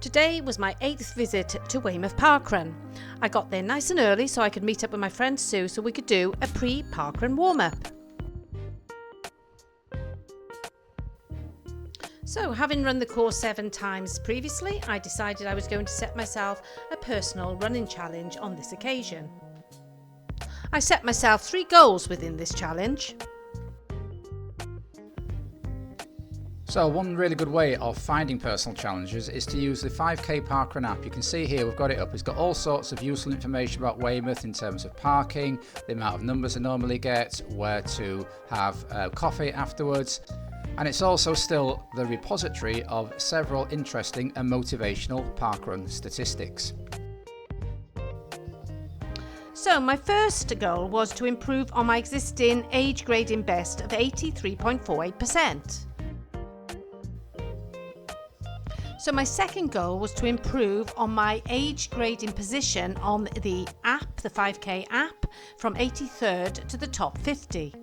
Today was my 8th visit to Weymouth parkrun. I got there nice and early so I could meet up with my friend Sue so we could do a pre-parkrun warm-up. So, having run the course 7 times previously, I decided I was going to set myself a personal running challenge on this occasion. I set myself 3 goals within this challenge. So one really good way of finding personal challenges is to use the 5k parkrun app. You can see here we've got it up. It's got all sorts of useful information about Weymouth in terms of parking, the amount of numbers I normally get, where to have coffee afterwards. And it's also still the repository of several interesting and motivational parkrun statistics. So my first goal was to improve on my existing age grading best of 83.48%. So my second goal was to improve on my age grading position on the app, the 5k app, from 83rd to the top 50.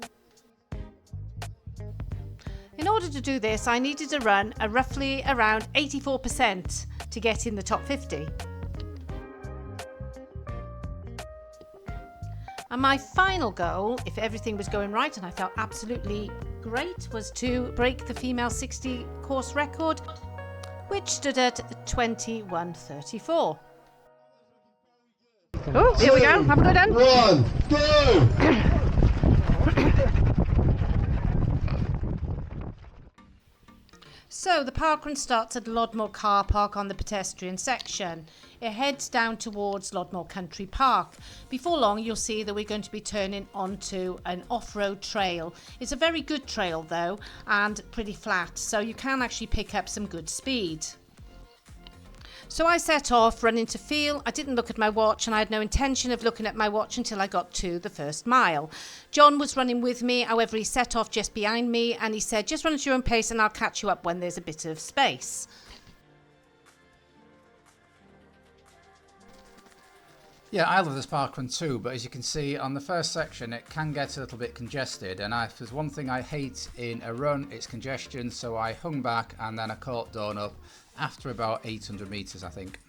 In order to do this, I needed to run a roughly around 84% to get in the top 50. And my final goal, if everything was going right and I felt absolutely great, was to break the female 60 course record, which stood at 21:34. Oh, here we go. Have a good one. 1, go! So the parkrun starts at Lodmore car park on the pedestrian section. It heads down towards Lodmore Country Park. Before long you'll see that we're going to be turning onto an off-road trail. It's a very good trail though and pretty flat, so you can actually pick up some good speed. So I set off running to feel. I didn't look at my watch and I had no intention of looking at my watch until I got to the first mile. John was running with me, however he set off just behind me and he said, just run at your own pace and I'll catch you up when there's a bit of space. Yeah, I love this parkrun too, but as you can see on the first section it can get a little bit congested, and if there's one thing I hate in a run, it's congestion, so I hung back and then I caught Dawn up after about 800 metres I think.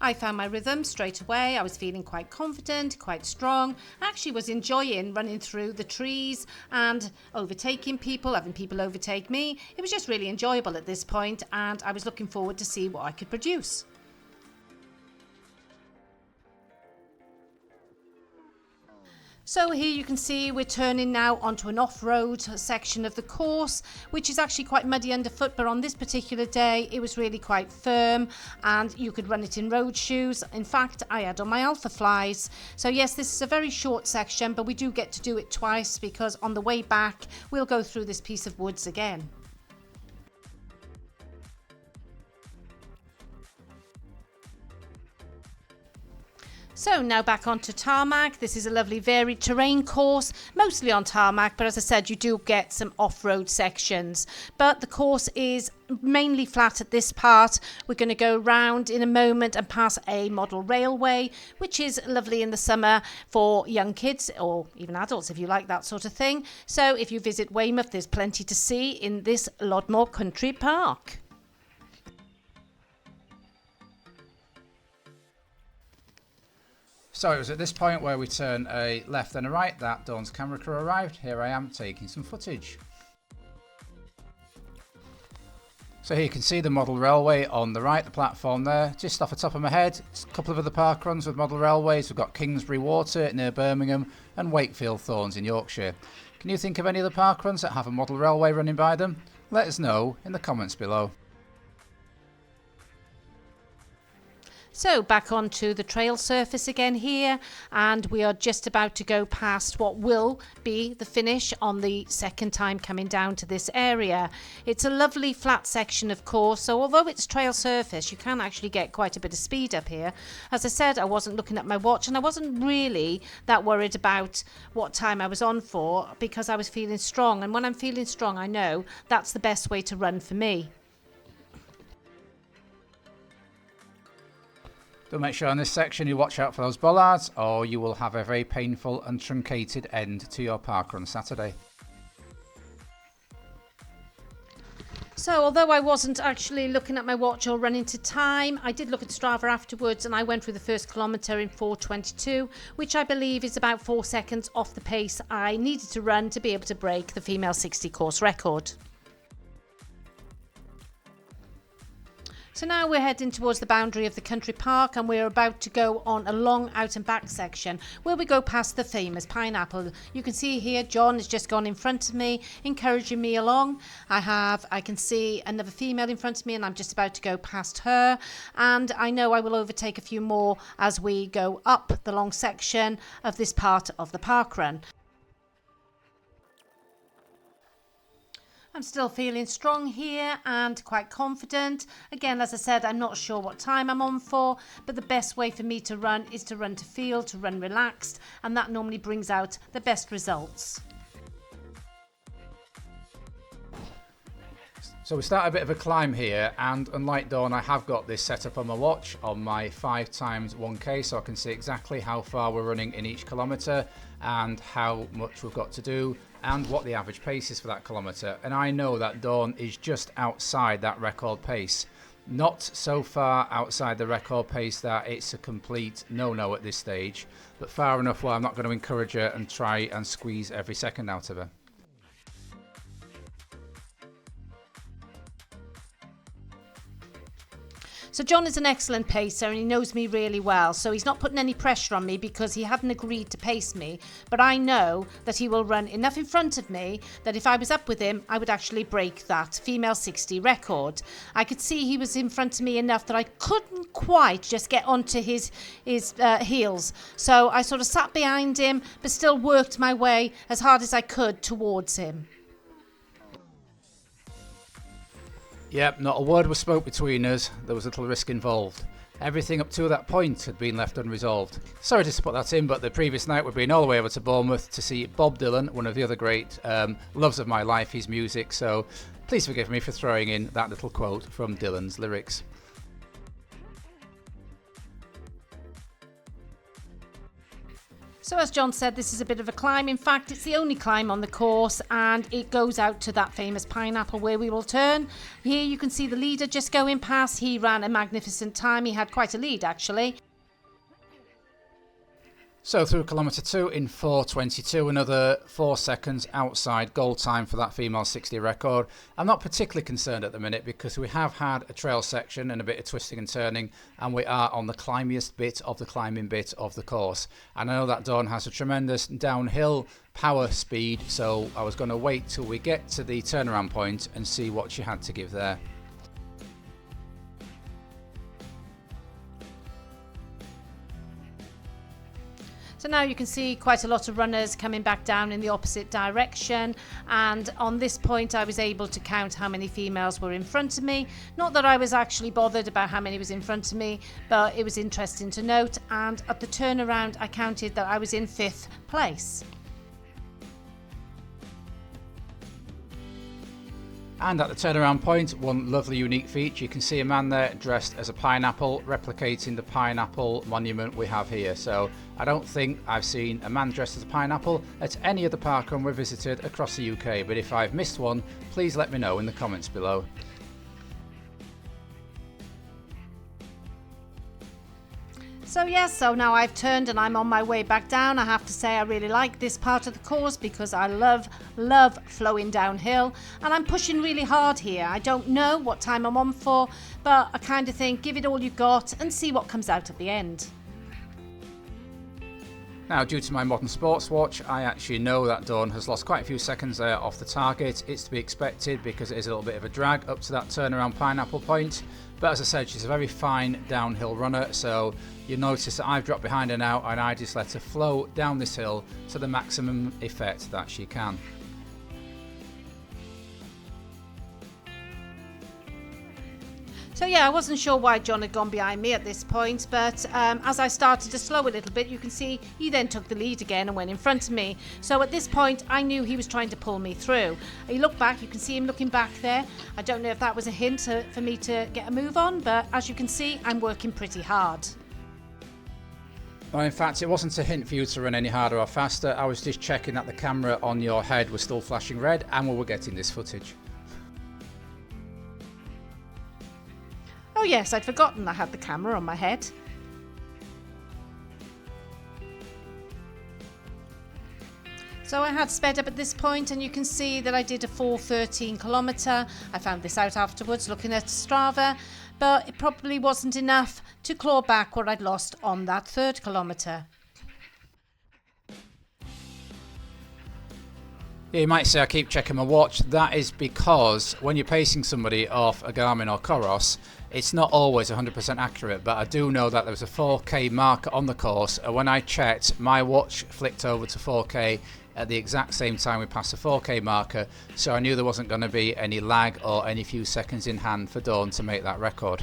I found my rhythm straight away. I was feeling quite confident, quite strong. I actually was enjoying running through the trees and overtaking people, having people overtake me. It was just really enjoyable at this point and I was looking forward to see what I could produce. So here you can see we're turning now onto an off-road section of the course, which is actually quite muddy underfoot, but on this particular day it was really quite firm and you could run it in road shoes. In fact, I had on my Alpha Flies. So yes, this is a very short section, but we do get to do it twice because on the way back we'll go through this piece of woods again. So now back onto tarmac. This is a lovely varied terrain course, mostly on tarmac, but as I said, you do get some off-road sections. But the course is mainly flat at this part. We're going to go round in a moment and pass a model railway, which is lovely in the summer for young kids or even adults if you like that sort of thing. So if you visit Weymouth, there's plenty to see in this Lodmore Country Park. So it was at this point where we turn a left and a right that Dawn's camera crew arrived. Here I am taking some footage. So here you can see the model railway on the right, the platform there. Just off the top of my head, a couple of other parkruns with model railways. We've got Kingsbury Water near Birmingham and Wakefield Thorns in Yorkshire. Can you think of any other parkruns that have a model railway running by them? Let us know in the comments below. So back onto the trail surface again here, and we are just about to go past what will be the finish on the second time coming down to this area. It's a lovely flat section of course, so although it's trail surface you can actually get quite a bit of speed up here. As I said, I wasn't looking at my watch and I wasn't really that worried about what time I was on for because I was feeling strong, and when I'm feeling strong I know that's the best way to run for me. Do make sure on this section you watch out for those bollards or you will have a very painful and truncated end to your parkrun Saturday. So although I wasn't actually looking at my watch or running to time, I did look at Strava afterwards and I went through the first kilometre in 4:22, which I believe is about 4 seconds off the pace I needed to run to be able to break the female 60 course record. So now we're heading towards the boundary of the country park and we're about to go on a long out and back section where we go past the famous pineapple. You can see here John has just gone in front of me, encouraging me along. I can see another female in front of me and I'm just about to go past her, and I know I will overtake a few more as we go up the long section of this part of the parkrun. I'm still feeling strong here and quite confident. Again, as I said, I'm not sure what time I'm on for, but the best way for me to run is to run to feel, to run relaxed, and that normally brings out the best results. So we start a bit of a climb here, and unlike Dawn, I have got this set up on my watch on my 5x1k, so I can see exactly how far we're running in each kilometre and how much we've got to do and what the average pace is for that kilometre. And I know that Dawn is just outside that record pace. Not so far outside the record pace that it's a complete no-no at this stage, but far enough where I'm not going to encourage her and try and squeeze every second out of her. So John is an excellent pacer and he knows me really well, so he's not putting any pressure on me because he hadn't agreed to pace me, but I know that he will run enough in front of me that if I was up with him I would actually break that female 60 record. I could see he was in front of me enough that I couldn't quite just get onto his heels, so I sort of sat behind him but still worked my way as hard as I could towards him. Yep, not a word was spoke between us. There was little risk involved. Everything up to that point had been left unresolved. Sorry just to put that in, but the previous night we'd been all the way over to Bournemouth to see Bob Dylan, one of the other great loves of my life, his music, so please forgive me for throwing in that little quote from Dylan's lyrics. So as John said, this is a bit of a climb. In fact, it's the only climb on the course and it goes out to that famous pineapple where we will turn. Here you can see the leader just going past. He ran a magnificent time. He had quite a lead actually. So through kilometre 2 in 4:22, another 4 seconds outside goal time for that female 60 record. I'm not particularly concerned at the minute because we have had a trail section and a bit of twisting and turning, and we are on the climbiest bit of the climbing bit of the course. And I know that Dawn has a tremendous downhill power speed, so I was going to wait till we get to the turnaround point and see what she had to give there. So now you can see quite a lot of runners coming back down in the opposite direction, and on this point I was able to count how many females were in front of me. Not that I was actually bothered about how many was in front of me, but it was interesting to note, and at the turnaround I counted that I was in 5th place. And at the turnaround point, one lovely unique feature, you can see a man there dressed as a pineapple, replicating the pineapple monument we have here. So I don't think I've seen a man dressed as a pineapple at any of the parkrun we've visited across the UK, but if I've missed one, please let me know in the comments below. So yes, so now I've turned and I'm on my way back down. I have to say I really like this part of the course because I love flowing downhill, and I'm pushing really hard here. I don't know what time I'm on for, but I kind of think give it all you've got and see what comes out at the end. Now, due to my modern sports watch, I actually know that Dawn has lost quite a few seconds there off the target. It's to be expected because it is a little bit of a drag up to that turnaround pineapple point. But as I said, she's a very fine downhill runner, so you'll notice that I've dropped behind her now and I just let her flow down this hill to the maximum effect that she can. So yeah, I wasn't sure why John had gone behind me at this point, but as I started to slow a little bit, you can see he then took the lead again and went in front of me. So at this point, I knew he was trying to pull me through. He looked back, you can see him looking back there. I don't know if that was a hint for me to get a move on, but as you can see, I'm working pretty hard. Well, in fact, it wasn't a hint for you to run any harder or faster. I was just checking that the camera on your head was still flashing red and we were getting this footage. Oh yes, I'd forgotten I had the camera on my head. So I had sped up at this point, and you can see that I did a 4:13 kilometre. I found this out afterwards looking at Strava, but it probably wasn't enough to claw back what I'd lost on that 3rd kilometre. Yeah, you might say I keep checking my watch. That is because when you're pacing somebody off a Garmin or Coros, it's not always 100% accurate, but I do know that there was a 4K marker on the course, and when I checked, my watch flicked over to 4K at the exact same time we passed the 4K marker, so I knew there wasn't going to be any lag or any few seconds in hand for Dawn to make that record.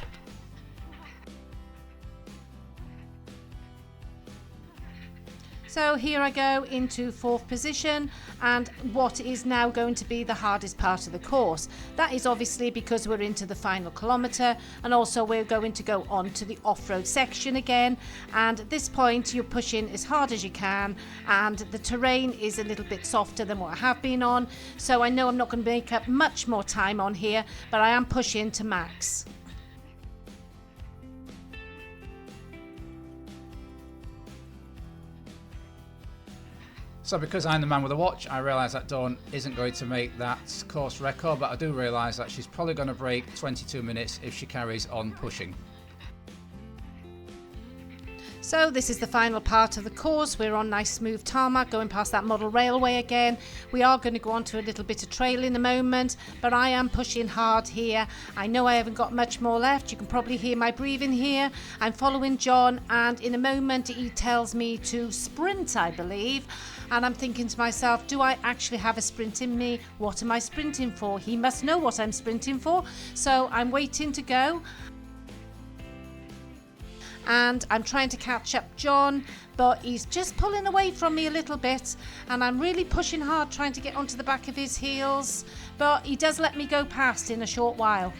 So here I go into 4th position, and what is now going to be the hardest part of the course. That is obviously because we're into the final kilometre, and also we're going to go on to the off-road section again, and at this point you're pushing as hard as you can, and the terrain is a little bit softer than what I have been on, so I know I'm not going to make up much more time on here, but I am pushing to max. So because I'm the man with the watch, I realise that Dawn isn't going to make that course record, but I do realise that she's probably going to break 22 minutes if she carries on pushing. So this is the final part of the course. We're on nice smooth tarmac going past that model railway again. We are going to go on to a little bit of trail in a moment, but I am pushing hard here. I know I haven't got much more left. You can probably hear my breathing here. I'm following John, and in a moment he tells me to sprint, I believe. And I'm thinking to myself, do I actually have a sprint in me? What am I sprinting for? He must know what I'm sprinting for. So I'm waiting to go. And I'm trying to catch up John, but he's just pulling away from me a little bit, and I'm really pushing hard trying to get onto the back of his heels, but he does let me go past in a short while.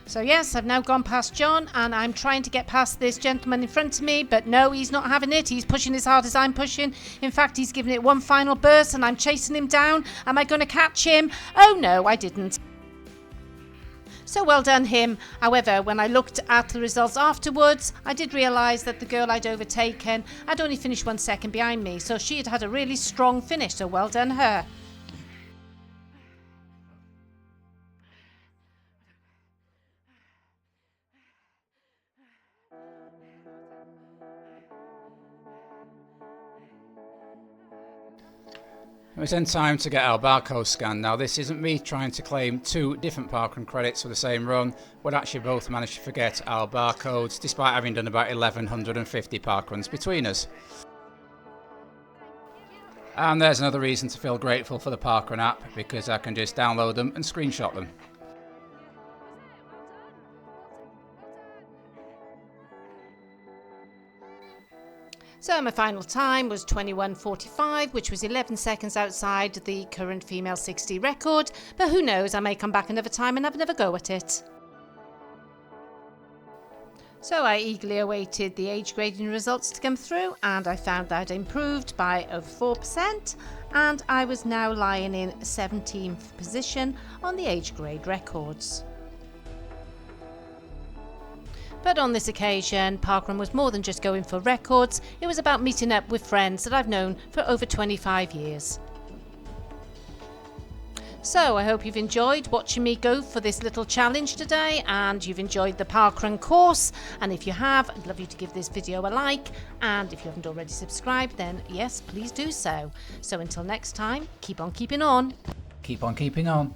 So yes, I've now gone past John, and I'm trying to get past this gentleman in front of me, but no, he's not having it. He's pushing as hard as I'm pushing. In fact, he's giving it one final burst, and I'm chasing him down. Am I going to catch him? Oh no, I didn't. So well done him. However, when I looked at the results afterwards, I did realise that the girl I'd overtaken had only finished 1 second behind me, so she had had a really strong finish, so well done her. It was then time to get our barcode scan. Now this isn't me trying to claim 2 different parkrun credits for the same run. We'd actually both managed to forget our barcodes despite having done about 1150 parkruns between us. And there's another reason to feel grateful for the parkrun app, because I can just download them and screenshot them. So my final time was 21:45, which was 11 seconds outside the current female 60 record, but who knows, I may come back another time and have another go at it. So I eagerly awaited the age grading results to come through, and I found that I'd improved by over 4%, and I was now lying in 17th position on the age grade records. But on this occasion, parkrun was more than just going for records. It was about meeting up with friends that I've known for over 25 years. So I hope you've enjoyed watching me go for this little challenge today, and you've enjoyed the parkrun course. And if you have, I'd love you to give this video a like, and if you haven't already subscribed, then yes, please do so. So until next time, keep on keeping on. Keep on keeping on.